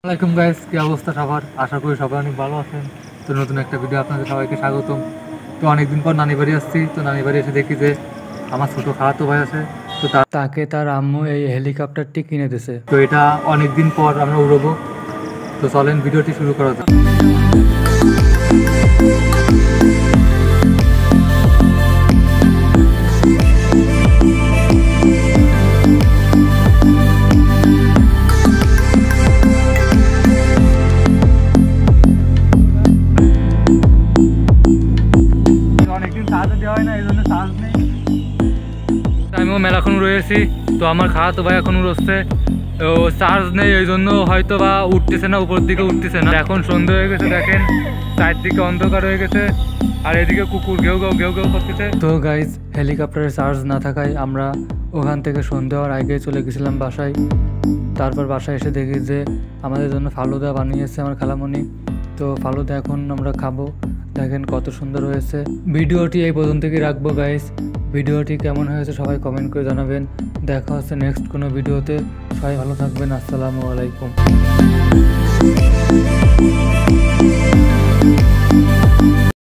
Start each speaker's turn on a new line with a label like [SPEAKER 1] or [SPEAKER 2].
[SPEAKER 1] আসসালামাইকুম গাইস, কি অবস্থা সবার? আশা করি সবাই অনেক ভালো আছেন। তো নতুন একটা ভিডিও আপনাদের সবাইকে স্বাগতম। তো অনেকদিন পর নানি বাড়ি আসছি। তো নানি বাড়ি এসে দেখি যে আমার ছোটো খালাতো ভাই আছে। তো তাকে তার আম্মু এই হেলিকপ্টারটি কিনে দিয়েছে। তো এটা অনেকদিন পর আমরা উড়বো। তো চলেন ভিডিওটি শুরু করা যাক। অনেকদিন চার্জ দেওয়া হয় না, এই জন্য চার্জ নেই। আমিও মেলাক্ষণ রয়েছি। তো আমার খালাতো ভাই এখন উড়ছে, ও চার্জ নেই, এই জন্য হয়তো বা উঠতেছে না, উপর দিকে উঠতেছে না। এখন সন্ধ্যা হয়ে গেছে, দেখেন চারদিকে অন্ধকার হয়ে গেছে, আর এদিকে কুকুর ঘেউ ঘেউ ঘেউ ঘেউ করতেছে। তো গাইজ, হেলিকপ্টারে চার্জ না থাকায় আমরা ওখান থেকে সন্ধ্যা হওয়ার আগে চলে গেছিলাম বাসায়। তারপর বাসায় এসে দেখি যে আমাদের জন্য ফালুদা বানিয়েছে আমার খালামণি। তো ফালুদা এখন আমরা খাবো। দেখেন কত সুন্দর হয়েছে। ভিডিওটি এই পর্যন্তই রাখবো গাইস। ভিডিওটি কেমন হয়েছে সবাই কমেন্ট করে জানাবেন। দেখা হচ্ছে নেক্সট কোনো ভিডিওতে। সবাই ভালো থাকবেন। আসসালামু আলাইকুম।